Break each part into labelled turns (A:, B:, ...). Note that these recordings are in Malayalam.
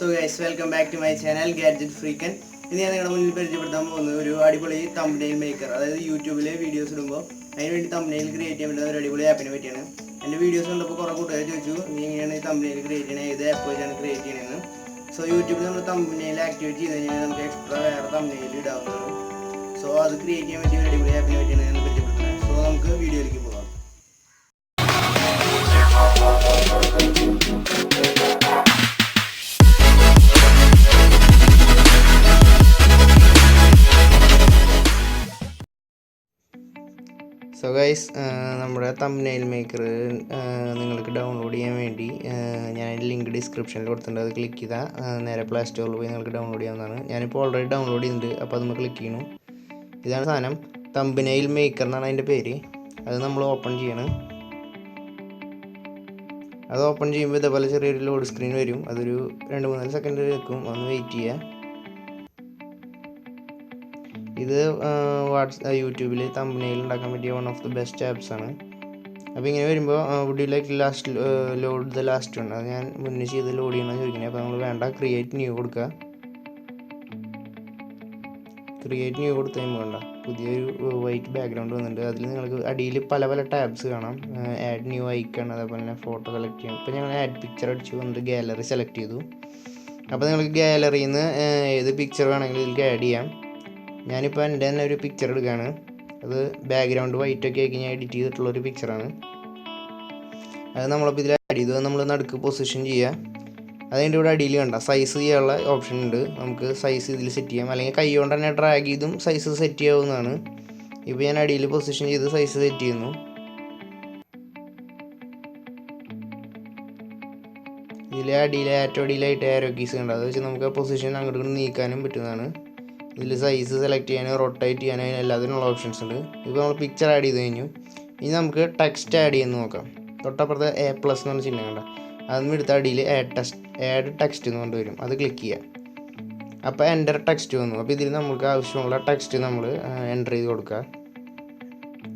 A: So guys welcome back to my channel gadget ഫ്രീക്കൻ. ഇന്ന് ഞാൻ നിങ്ങളുടെ മുന്നിൽ പരിചയപ്പെടുത്താൻ പോകുന്നത് ഒരു അടിപൊളി തംബ്നെയിൽ മേക്കർ. അതായത് യൂട്യൂബിലെ വീഡിയോസ് ഇടുമ്പോൾ അതിനുവേണ്ടി തംബ്നെയിൽ ക്രിയേറ്റ് ചെയ്യാൻ പറ്റുന്ന ഒരു അടിപൊളി ആപ്പിനെ പറ്റിയാണ്. എൻ്റെ വീഡിയോസ് കണ്ടപ്പോൾ കുറേ കൂട്ടുകാർ ചോദിച്ചു നീ എങ്ങനെയാണ് ഈ തംബ്നെയിൽ ക്രിയേറ്റ് ചെയ്യണത്, ഏത് ആപ്പ് വെച്ചാണ് ക്രിയേറ്റ് ചെയ്യണമെന്ന്. സോ യൂട്യൂബിൽ നമ്മൾ തംബ്നെയിൽ ആക്ടിവേറ്റ് ചെയ്ത് കഴിഞ്ഞാൽ നമുക്ക് എക്സ്ട്രാ വേറെ തംബ്നെയിൽ ഇടാവുന്നതാണ്. സോ അത് ക്രിയേറ്റ് ചെയ്യാൻ പറ്റിയ ഒരു അടിപൊളി ആപ്പിനെ പറ്റിയാണ് ഞാൻ പരിചയപ്പെടുത്തുന്നത്. സോ നമുക്ക് വീഡിയോയിലേക്ക് പോകാം. സോ ഗൈസ്, നമ്മുടെ തംബ്നെയിൽ മേക്കർ നിങ്ങൾക്ക് ഡൗൺലോഡ് ചെയ്യാൻ വേണ്ടി ഞാൻ അതിൻ്റെ ലിങ്ക് ഡിസ്ക്രിപ്ഷനിൽ കൊടുത്തിട്ടുണ്ട്. അത് ക്ലിക്ക് ചെയ്താൽ നേരെ പ്ലേ സ്റ്റോറിൽ പോയി നിങ്ങൾക്ക് ഡൗൺലോഡ് ചെയ്യാവുന്നതാണ്. ഞാനിപ്പോൾ ഓൾറെഡി ഡൗൺലോഡ് ചെയ്തിട്ടുണ്ട്. അപ്പോൾ അത് നമ്മൾ ക്ലിക്ക് ചെയ്യണം. ഇതാണ് സാധനം, തംബ്നെയിൽ മേക്കർ എന്നാണ് അതിൻ്റെ പേര്. അത് നമ്മൾ ഓപ്പൺ ചെയ്യണം. അത് ഓപ്പൺ ചെയ്യുമ്പോൾ ഇതേപോലെ ചെറിയൊരു ലോഡ് സ്ക്രീൻ വരും. അതൊരു 2-3 സെക്കൻഡ് വെക്കും. ഒന്ന് വെയിറ്റ് ചെയ്യുക. ഇത് യൂട്യൂബിൽ തംബ്നെയിൽ ഉണ്ടാക്കാൻ പറ്റിയ one of the best apps ആണ്. അപ്പോൾ ഇങ്ങനെ വരുമ്പോൾ would you like last load the last ഉണ്ട്. അത് ഞാൻ മുന്നേ ചെയ്ത് ലോഡ് ചെയ്യണമെന്ന് ചോദിക്കുന്നത്. അപ്പോൾ നമ്മൾ വേണ്ട ക്രിയേറ്റ് ന്യൂ കൊടുക്കുക. ക്രിയേറ്റ് ന്യൂ കൊടുത്ത് കഴിയുമ്പോൾ വേണ്ട പുതിയൊരു വൈറ്റ് ബാക്ക്ഗ്രൗണ്ട് വന്നിട്ടുണ്ട്. അതിൽ നിങ്ങൾക്ക് അടിയിൽ പല പല ടാബ്സ് കാണാം. ആഡ് ന്യൂ ഐക്കൺ, അതേപോലെ തന്നെ ഫോട്ടോ സെലക്ട് ചെയ്യാം. ഇപ്പോൾ ഞങ്ങൾ ആഡ് പിക്ചർ അടിച്ചു വന്നിട്ട് ഗാലറി സെലക്ട് ചെയ്തു. അപ്പോൾ നിങ്ങൾക്ക് ഗാലറിയിൽ നിന്ന് ഏത് പിക്ചർ വേണമെങ്കിലും ഇതിലേക്ക് ആഡ് ചെയ്യാം. ഞാനിപ്പോൾ എൻ്റെ തന്നെ ഒരു പിക്ചർ എടുക്കുകയാണ്. അത് ബാക്ക്ഗ്രൗണ്ട് വൈറ്റൊക്കെ ആക്കി ഞാൻ എഡിറ്റ് ചെയ്തിട്ടുള്ളൊരു പിക്ചറാണ്. അത് നമ്മളപ്പോൾ ഇതിൽ ആഡ് ചെയ്തു. നമ്മൾ നടുക്ക് പൊസിഷൻ ചെയ്യുക. അതിൻ്റെ ഇവിടെ അടിയിൽ കണ്ട സൈസ് ചെയ്യാനുള്ള ഓപ്ഷൻ ഉണ്ട്. നമുക്ക് സൈസ് ഇതിൽ സെറ്റ് ചെയ്യാം, അല്ലെങ്കിൽ കൈ കൊണ്ട് തന്നെ ഡ്രാഗ് ചെയ്തും സൈസ് സെറ്റ് ചെയ്യാവുന്നതാണ്. ഇപ്പോൾ ഞാൻ അടിയിൽ പൊസിഷൻ ചെയ്ത് സൈസ് സെറ്റ് ചെയ്യുന്നു. ഇതിൽ ഏറ്റവും അടിയിലായിട്ട് ആരോ കീസ് ഉണ്ട്. അത് വെച്ച് നമുക്ക് പൊസിഷൻ അങ്ങോട്ട് ഇങ്ങോട്ട് നീക്കാനും പറ്റുന്നതാണ്. ഇതിൽ സൈസ് സെലക്ട് ചെയ്യാനും റൊട്ടേറ്റ് ചെയ്യാനും എല്ലാത്തിനുള്ള ഓപ്ഷൻസ് ഉണ്ട്. ഇപ്പോൾ നമ്മൾ പിക്ചർ ആഡ് ചെയ്ത് കഴിഞ്ഞു. ഇനി നമുക്ക് ടെക്സ്റ്റ് ആഡ് ചെയ്യുന്ന നോക്കാം. തൊട്ടപ്പുറത്ത് A+ എന്ന് പറഞ്ഞ ചിഹ്നം കണ്ട, അതൊന്നും എടുത്ത അടിയിൽ ആഡ് ടെക്സ്റ്റ് എന്ന് കൊണ്ടുവരും. അത് ക്ലിക്ക് ചെയ്യാം. അപ്പോൾ എൻ്റർ ടെക്സ്റ്റ് വന്നു. അപ്പോൾ ഇതിൽ നമുക്ക് ആവശ്യമുള്ള ടെക്സ്റ്റ് നമ്മൾ എൻ്റർ ചെയ്ത് കൊടുക്കുക.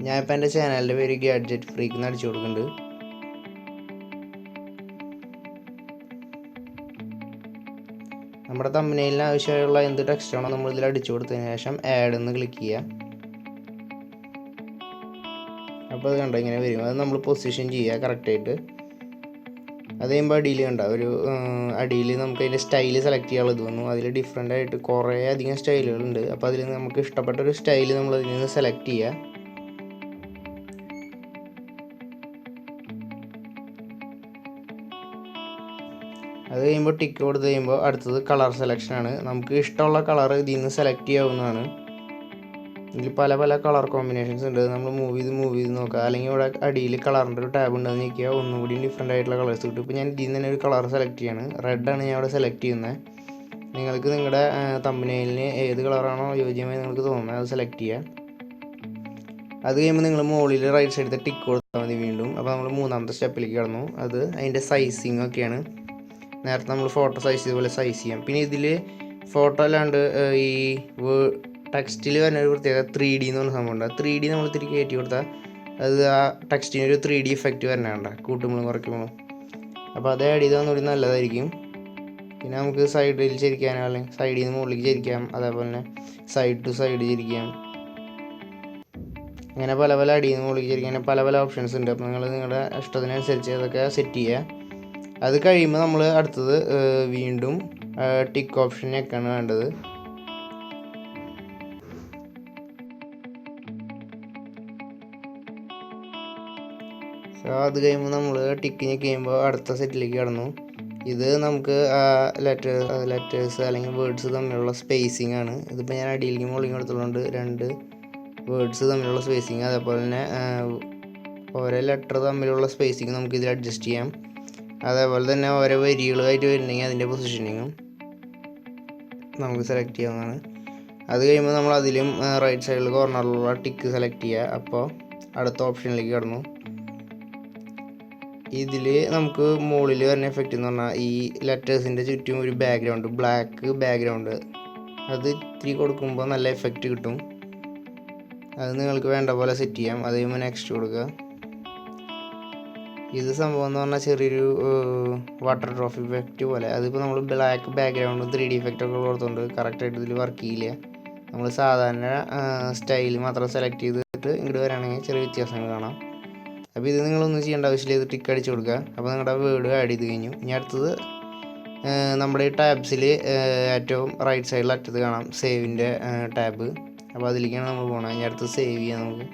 A: ഞാനിപ്പോൾ എൻ്റെ ചാനലിൻ്റെ പേര് ഗാഡ്ജറ്റ് ഫ്രീക്ക് എന്ന് അടിച്ചു കൊടുക്കുന്നുണ്ട്. നമ്മുടെ തംബ്നെയിലിന് ആവശ്യമായുള്ള എന്ത് ടെക്സ്റ്റാണോ നമ്മൾ ഇതിൽ അടിച്ചു കൊടുത്തതിന് ശേഷം ആഡ് എന്ന് ക്ലിക്ക് ചെയ്യുക. അപ്പോൾ അത് കണ്ടോ ഇങ്ങനെ വരും. അത് നമ്മൾ പൊസിഷൻ ചെയ്യുക കറക്റ്റായിട്ട്. അത് കഴിയുമ്പോൾ അടിയിൽ കണ്ട ഒരു അടിയിൽ നമുക്ക് അതിൻ്റെ സ്റ്റൈൽ സെലക്ട് ചെയ്യാനുള്ളത് വന്നു. അതിൽ ഡിഫറെൻ്റ് ആയിട്ട് കുറേ അധികം സ്റ്റൈലുകളുണ്ട്. അപ്പോൾ അതിൽ നമുക്ക് ഇഷ്ടപ്പെട്ട ഒരു സ്റ്റൈൽ നമ്മൾ അതിൽ നിന്ന് സെലക്ട് ചെയ്യുക. അത് കഴിയുമ്പോൾ ടിക്ക് കൊടുത്ത് കഴിയുമ്പോൾ അടുത്തത് കളർ സെലക്ഷനാണ്. നമുക്ക് ഇഷ്ടമുള്ള കളർ ഇതിൽ നിന്ന് സെലക്ട് ചെയ്യാവുന്നതാണ്. ഇതിൽ പല പല കളർ കോമ്പിനേഷൻസ് ഉണ്ട്. നമ്മൾ മൂവ് ചെയ്ത് നോക്കുക, അല്ലെങ്കിൽ ഇവിടെ അടിയിൽ കളറിൻ്റെ ഒരു ടാബ് ഉണ്ടെന്ന് നോക്കിയാൽ ഒന്നും കൂടി ഡിഫറെൻ്റ് ആയിട്ടുള്ള കളേഴ്സ് കിട്ടും. ഇപ്പോൾ ഞാൻ ഇതിൽ നിന്ന് തന്നെ ഒരു കളർ സെലക്ട് ചെയ്യാണ്. റെഡാണ് ഞാൻ ഇവിടെ സെലക്ട് ചെയ്യുന്നത്. നിങ്ങൾക്ക് നിങ്ങളുടെ തംബ്നെയിലിന് ഏത് കളറാണോ യോജ്യമായി നിങ്ങൾക്ക് തോന്നുന്നത് അത് സെലക്ട് ചെയ്യുക. അത് കഴിയുമ്പോൾ നിങ്ങൾ മുകളിൽ റൈറ്റ് സൈഡിൽ ടിക്ക് കൊടുത്താൽ മതി വീണ്ടും. അപ്പോൾ നമ്മൾ മൂന്നാമത്തെ സ്റ്റെപ്പിലേക്ക് കടന്നു. അത് അതിൻ്റെ സൈസിങ് ഒക്കെയാണ്. നേരത്തെ നമ്മൾ ഫോട്ടോ സൈസ് ഇതുപോലെ സൈസ് ചെയ്യാം. പിന്നെ ഇതിൽ ഫോട്ടോ അല്ലാണ്ട് ഈ ടെക്സ്റ്റിൽ വരുന്ന ഒരു പ്രത്യേക 3D എന്ന് പറഞ്ഞ സംഭവം ഉണ്ട്. 3D നമ്മൾ തിരികെ കയറ്റി കൊടുത്താൽ അത് ആ ടെക്സ്റ്റിന് ഒരു 3D എഫക്റ്റ് വരണേണ്ട, കൂട്ടുമ്പോഴും കുറയ്ക്കുമ്പോഴും. അപ്പോൾ അത് ആഡ് ചെയ്താൽ ഒന്നുകൂടി നല്ലതായിരിക്കും. പിന്നെ നമുക്ക് സൈഡിൽ ചരിക്കാനോ അല്ലെങ്കിൽ സൈഡിൽ നിന്ന് മുകളിലേക്ക് ചരിക്കാം, അതേപോലെ തന്നെ സൈഡ് ടു സൈഡ് ചരിക്കാം. അങ്ങനെ പല പല അടിയിൽ നിന്ന് മുകളിലേക്ക് ചരിക്കാൻ പല പല ഓപ്ഷൻസ് ഉണ്ട്. അപ്പോൾ നിങ്ങൾ നിങ്ങളുടെ ഇഷ്ടത്തിനനുസരിച്ച് അതൊക്കെ സെറ്റ് ചെയ്യുക. അത് കഴിയുമ്പോൾ നമ്മൾ അടുത്തത് വീണ്ടും ടിക്ക് ഓപ്ഷനൊക്കെയാണ് വേണ്ടത്. സോ അത് കഴിയുമ്പോൾ നമ്മൾ ടിക്ക് ചെയ്യുമ്പോൾ അടുത്ത സെറ്റിലേക്ക് കടന്നു. ഇത് നമുക്ക് ലെറ്റേഴ്സ് അല്ലെങ്കിൽ വേർഡ്സ് തമ്മിലുള്ള സ്പേസിങ് ആണ്. ഇതിപ്പോൾ ഞാൻ അടിയിലേക്ക് മുകളിലേക്ക് കൊടുത്തുകൊണ്ട് 2 വേർഡ്സ് തമ്മിലുള്ള സ്പേസിങ്, അതേപോലെ തന്നെ ഓരോ ലെറ്റർ തമ്മിലുള്ള സ്പേസിങ് നമുക്ക് ഇതിൽ അഡ്ജസ്റ്റ് ചെയ്യാം. അതേപോലെ തന്നെ ഓരോ വരികളായിട്ട് വരുന്നെങ്കിൽ അതിൻ്റെ പൊസിഷനിങ്ങും നമുക്ക് സെലക്ട് ചെയ്യാവുന്നതാണ്. അത് കഴിയുമ്പോൾ നമ്മൾ അതിലും റൈറ്റ് സൈഡിൽ കോർണറിലുള്ള ടിക്ക് സെലക്ട് ചെയ്യുക. അപ്പോൾ അടുത്ത ഓപ്ഷനിലേക്ക് കടന്നു. ഇതിൽ നമുക്ക് മുകളിൽ വരുന്ന എഫക്റ്റ് എന്ന് പറഞ്ഞാൽ ഈ ലെറ്റേഴ്സിൻ്റെ ചുറ്റും ഒരു ബാക്ക്ഗ്രൗണ്ട്, ബ്ലാക്ക് ബാക്ക്ഗ്രൗണ്ട്, അത് ഇത്തിരി കൊടുക്കുമ്പോൾ നല്ല എഫക്റ്റ് കിട്ടും. അത് നിങ്ങൾക്ക് വേണ്ട പോലെ സെറ്റ് ചെയ്യാം. അത് കഴിയുമ്പോൾ നെക്സ്റ്റ് കൊടുക്കുക. ഇത് സംഭവം എന്ന് പറഞ്ഞാൽ ചെറിയൊരു വാട്ടർ ഡ്രോപ്പ് ഇഫക്റ്റ് പോലെ. അതിപ്പോൾ നമ്മൾ ബ്ലാക്ക് ബാക്ക്ഗ്രൗണ്ടും 3D ഇഫക്റ്റൊക്കെ കൊടുത്തുകൊണ്ട് കറക്റ്റായിട്ട് ഇതിൽ വർക്ക് ചെയ്യില്ല. നമ്മൾ സാധാരണ സ്റ്റൈൽ മാത്രം സെലക്ട് ചെയ്തിട്ട് ഇങ്ങോട്ട് വരികയാണെങ്കിൽ ചെറിയ വ്യത്യാസങ്ങൾ കാണാം. അപ്പോൾ ഇത് നിങ്ങളൊന്നും ചെയ്യേണ്ട ആവശ്യമില്ല. ഇത് ടിക്ക് അടിച്ച് കൊടുക്കുക. അപ്പോൾ നിങ്ങളുടെ വേർഡ് ആഡ് ചെയ്ത് കഴിഞ്ഞു. ഇനി അടുത്തത് നമ്മുടെ ഈ ടാബ്സിൽ ഏറ്റവും റൈറ്റ് സൈഡിൽ അറ്റത്ത് കാണാം സേവിൻ്റെ ടാബ്. അപ്പോൾ അതിലേക്കാണ് നമ്മൾ പോകുന്നത്. ഇനി അടുത്ത് സേവ് ചെയ്യാം നമുക്ക്.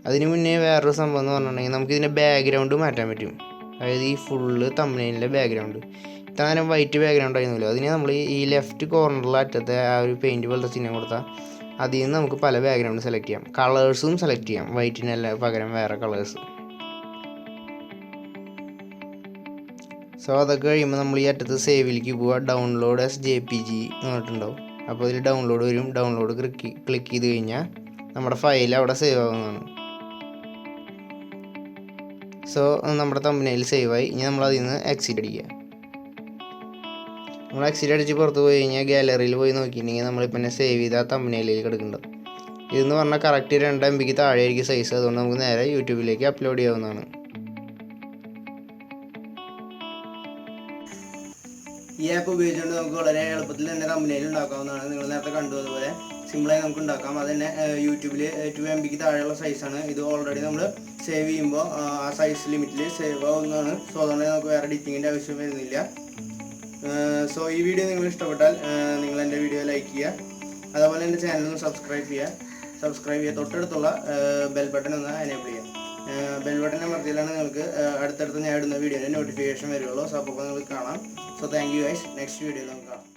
A: അതിന് മുന്നേ വേറൊരു സംഭവം എന്ന് പറഞ്ഞിട്ടുണ്ടെങ്കിൽ നമുക്കിതിൻ്റെ ബാക്ക്ഗ്രൗണ്ട് മാറ്റാൻ പറ്റും. അതായത് ഈ ഫുള്ള് തംബ്നെയിലിൻ്റെ ബാക്ക്ഗ്രൗണ്ട് ഇത്ര നേരം വൈറ്റ് ബാക്ക്ഗ്രൗണ്ട് ആയിരുന്നല്ലോ, അതിന് നമ്മൾ ഈ ലെഫ്റ്റ് കോർണറിൽ അറ്റത്തെ ആ ഒരു പെയിൻറ്റ് പോലത്തെ ചിഹ്നം കൊടുത്താൽ അതിൽ നിന്ന് നമുക്ക് പല ബാക്ക്ഗ്രൗണ്ട് സെലക്ട് ചെയ്യാം. കളേഴ്സും സെലക്ട് ചെയ്യാം, വൈറ്റിനല്ല പകരം വേറെ കളേഴ്സ്. സോ അതൊക്കെ കഴിയുമ്പോൾ നമ്മൾ ഈ അറ്റത്ത് സേവിലേക്ക് പോവുക. ഡൗൺലോഡ് ആസ് JPG എന്ന് പറഞ്ഞിട്ടുണ്ടാവും. അപ്പോൾ ഇതിൽ ഡൗൺലോഡ് വരും. ഡൗൺലോഡ് ക്ലിക്ക് ചെയ്ത് കഴിഞ്ഞാൽ നമ്മുടെ ഫയൽ അവിടെ സേവ് ആകുന്നതാണ്. സോ നമ്മുടെ തംബ്നെയിൽ സേവായി. ഇനി നമ്മൾ അതിൽ നിന്ന് എക്സിറ്റ് അടിക്കുക. നമ്മൾ എക്സിറ്റ് അടിച്ച് പുറത്ത് പോയി കഴിഞ്ഞാൽ ഗാലറിയിൽ പോയി നോക്കിയിട്ടുണ്ടെങ്കിൽ നമ്മളിപ്പോൾ സേവ് ചെയ്ത ആ തംബ്നെയിലേക്ക് എടുക്കുന്നുണ്ട്. ഇതെന്ന് പറഞ്ഞാൽ കറക്റ്റ് 2 MB താഴെ ആയിരിക്കും സൈസ്. അതുകൊണ്ട് നമുക്ക് നേരെ യൂട്യൂബിലേക്ക് അപ്ലോഡ് ചെയ്യാവുന്നതാണ്. ഈ ആപ്പ് ഉപയോഗിച്ചുകൊണ്ട് നമുക്ക് വളരെ എളുപ്പത്തിൽ തന്നെ തംബ്നെയിൽ ഉണ്ടാക്കാവുന്നതാണ്. നിങ്ങൾ നേരത്തെ കണ്ടു അതുപോലെ സിമ്പിളായി നമുക്ക് ഉണ്ടാക്കാം. അത് തന്നെ യൂട്യൂബിൽ 2 MB താഴെയുള്ള സൈസാണ്. ഇത് ഓൾറെഡി നമ്മൾ സേവ് ചെയ്യുമ്പോൾ ആ സൈസ് ലിമിറ്റിൽ സേവ് ആവുന്നതാണ്. സോ അതുകൊണ്ട് നമുക്ക് വേറെ എഡിറ്റിങ്ങിൻ്റെ ആവശ്യം വരുന്നില്ല. സോ ഈ വീഡിയോ നിങ്ങൾ ഇഷ്ടപ്പെട്ടാൽ നിങ്ങൾ എൻ്റെ വീഡിയോ ലൈക്ക് ചെയ്യുക. അതുപോലെ എൻ്റെ ചാനൽ സബ്സ്ക്രൈബ് ചെയ്യുക. തൊട്ടടുത്തുള്ള ബെൽ ബട്ടൺ ഒന്ന് എനേബിൾ ചെയ്യുക. ബെൽ ബട്ടൺ അമർത്തിയാലാണ് നിങ്ങൾക്ക് അടുത്തടുത്ത് ഞാൻ ഇടുന്ന വീഡിയോയുടെ നോട്ടിഫിക്കേഷൻ വരുള്ളൂ. സോ അപ്പോൾ നിങ്ങൾക്ക് കാണാം. So thank you guys. Next വീഡിയോയിൽ നമുക്ക് കാണാം.